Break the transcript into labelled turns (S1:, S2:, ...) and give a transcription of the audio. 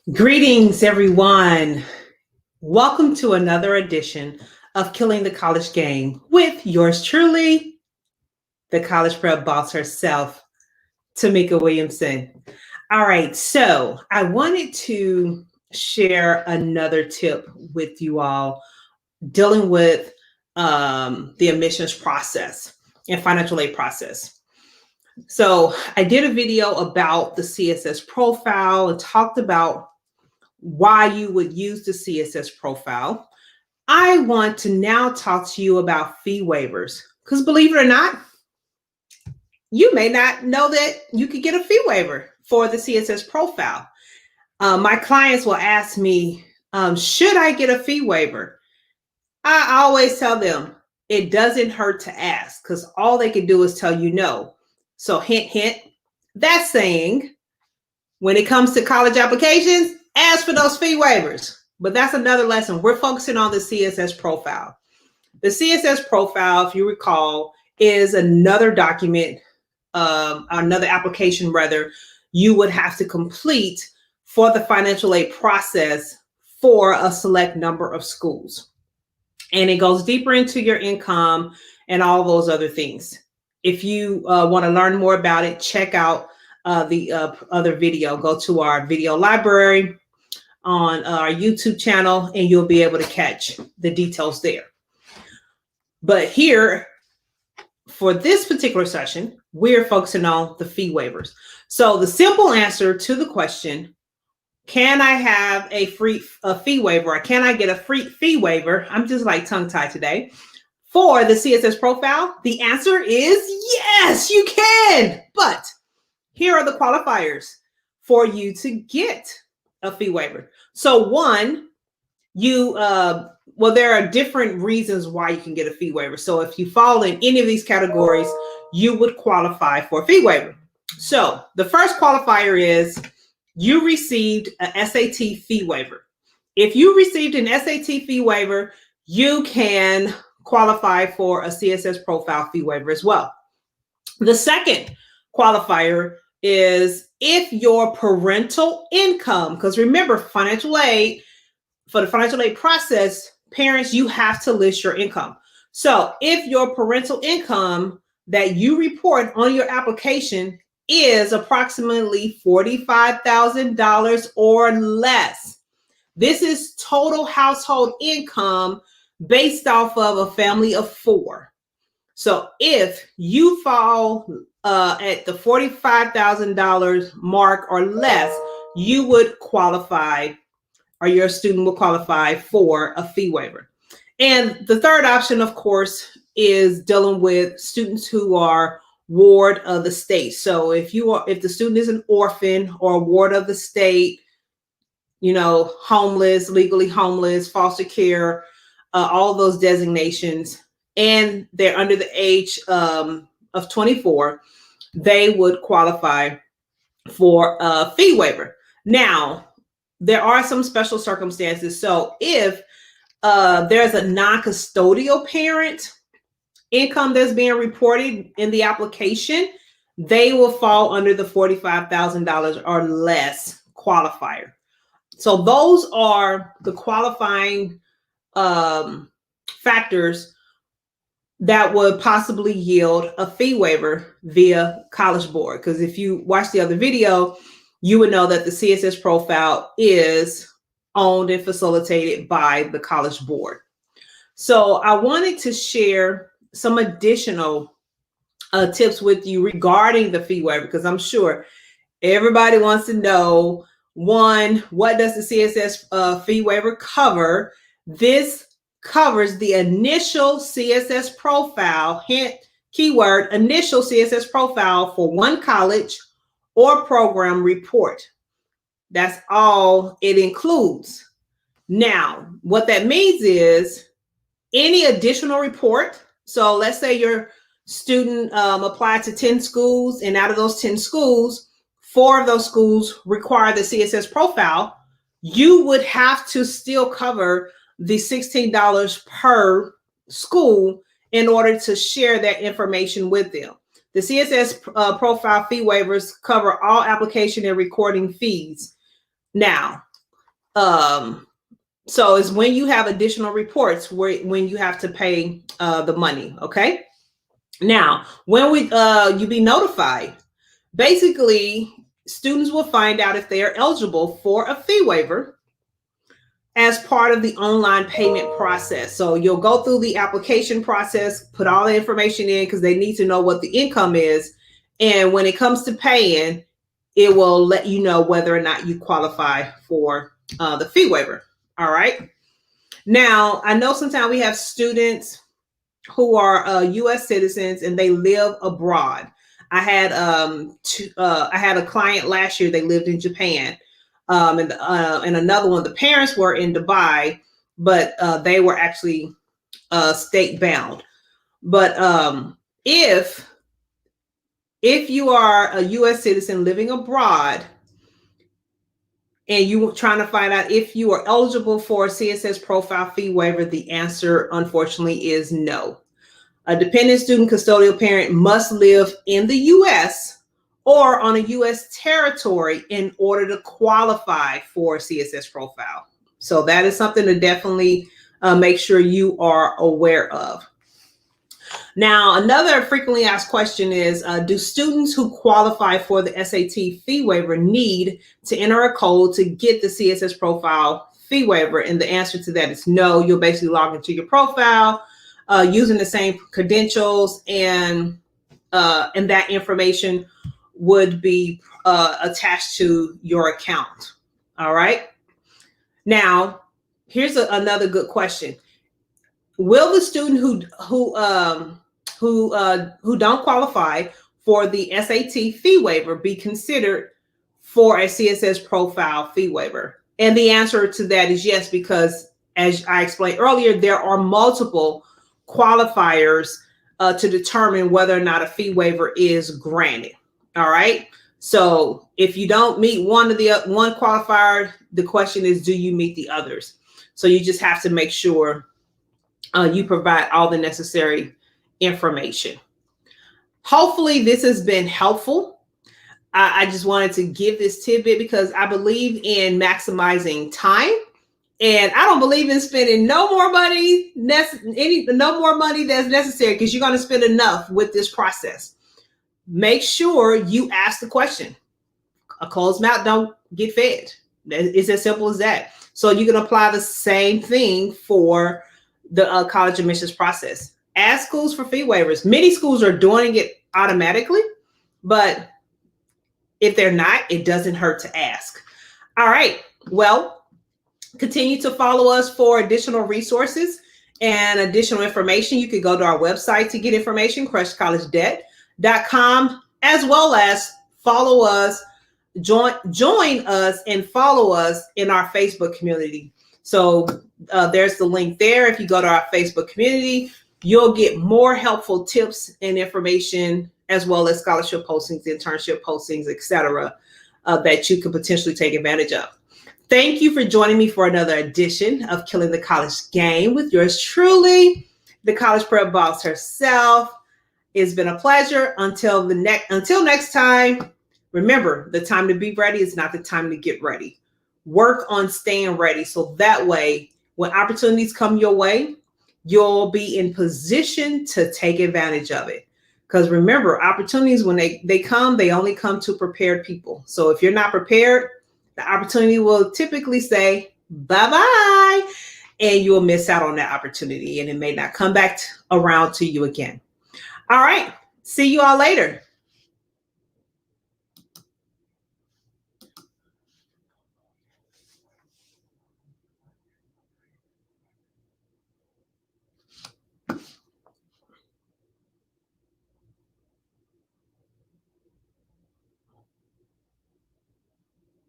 S1: Greetings, everyone. Welcome to another edition of Killing the College Game with yours truly, the college prep boss herself, Tamika Williamson. All right, so I wanted to share another tip with you all dealing with the admissions process and financial aid process. So I did a video about the CSS profile and talked about why you would use the CSS profile. I want to now talk to you about fee waivers because believe it or not, you may not know that you could get a fee waiver for the CSS profile. My clients will ask me, should I get a fee waiver? I always tell them it doesn't hurt to ask because all they can do is tell you no. So hint, hint, that's saying when it comes to college applications, ask for those fee waivers. But that's another lesson. We're focusing on the CSS profile. The CSS profile, if you recall, is another document, another application rather, you would have to complete for the financial aid process for a select number of schools. And it goes deeper into your income and all those other things. If you want to learn more about it, check out the other video. Go to our video library on our YouTube channel and you'll be able to catch the details there. But here, for this particular session, we're focusing on the fee waivers. So the simple answer to the question, can I have a fee waiver or can I get a free fee waiver? I'm just like tongue-tied today. For the CSS profile, the answer is yes, you can. But here are the qualifiers for you to get a fee waiver. So one, there are different reasons why you can get a fee waiver. So if you fall in any of these categories, you would qualify for a fee waiver. So the first qualifier is you received an SAT fee waiver. If you received an SAT fee waiver, you can qualify for a CSS profile fee waiver as well. The second qualifier is if your parental income, because remember, financial aid, for the financial aid process, parents, you have to list your income. So if your parental income that you report on your application is approximately $45,000 or less, this is total household income based off of a family of 4. So if you fall at the $45,000 mark or less, you would qualify, or your student will qualify for a fee waiver. And the third option, of course, is dealing with students who are ward of the state. So if the student is an orphan or a ward of the state, homeless, legally homeless, foster care, all those designations, and they're under the age of 24, they would qualify for a fee waiver. Now, there are some special circumstances. So if there's a non-custodial parent income that's being reported in the application, they will fall under the $45,000 or less qualifier. So those are the qualifying factors that would possibly yield a fee waiver via College Board. Because if you watch the other video, you would know that the CSS profile is owned and facilitated by the College Board. So I wanted to share some additional tips with you regarding the fee waiver, because I'm sure everybody wants to know, one, what does the CSS fee waiver cover? This covers the initial CSS profile, hint, keyword, initial CSS profile for one college or program report. That's all it includes. Now, what that means is any additional report. So let's say your student applied to 10 schools, and out of those 10 schools, 4 of those schools require the CSS profile. You would have to still cover the $16 per school in order to share that information with them. The CSS profile fee waivers cover all application and recording fees. Now, So it's when you have additional reports when you have to pay the money. Okay. Now, when you be notified, basically students will find out if they are eligible for a fee waiver as part of the online payment process. So you'll go through the application process, put all the information in because they need to know what the income is. And when it comes to paying, it will let you know whether or not you qualify for the fee waiver. All right. Now, I know sometimes we have students who are U.S. citizens and they live abroad. I had a client last year. They lived in Japan, and another one. The parents were in Dubai, but they were actually state bound. But if you are a U.S. citizen living abroad and you trying to find out if you are eligible for a CSS profile fee waiver, the answer, unfortunately, is no. A dependent student custodial parent must live in the U.S. or on a U.S. territory in order to qualify for CSS profile. So that is something to definitely make sure you are aware of. Now, another frequently asked question is, do students who qualify for the SAT fee waiver need to enter a code to get the CSS profile fee waiver? And the answer to that is no. You'll basically log into your profile using the same credentials, and that information would be attached to your account. All right. Now, here's another good question. Will the student who don't qualify for the SAT fee waiver be considered for a CSS profile fee waiver? And the answer to that is yes, because as I explained earlier, there are multiple qualifiers to determine whether or not a fee waiver is granted. All right. So if you don't meet one qualifier, the question is, do you meet the others? So you just have to make sure you provide all the necessary information. Hopefully this has been helpful. I just wanted to give this tidbit because I believe in maximizing time, and I don't believe in spending no more money that's necessary, because you're going to spend enough with this process. Make sure you ask the question. A closed mouth don't get fed. It's as simple as that. So you can apply the same thing for the college admissions process. Ask schools for fee waivers. Many schools are doing it automatically, but if they're not, it doesn't hurt to ask. All right. Well, continue to follow us for additional resources and additional information. You could go to our website to get information, crushcollegedebt.com, as well as follow us, join us and follow us in our Facebook community. So there's the link there. If you go to our Facebook community, you'll get more helpful tips and information, as well as scholarship postings, internship postings, etc., that you could potentially take advantage of. Thank you for joining me for another edition of Killing the College Game with yours truly, the college prep boss herself. It's been a pleasure. Until next time, remember, the time to be ready is not the time to get ready. Work on staying ready, so that way, when opportunities come your way, you'll be in position to take advantage of it. Because remember, opportunities, when they come, they only come to prepared people. So if you're not prepared, the opportunity will typically say, bye-bye, and you'll miss out on that opportunity, and it may not come back around to you again. All right. See you all later.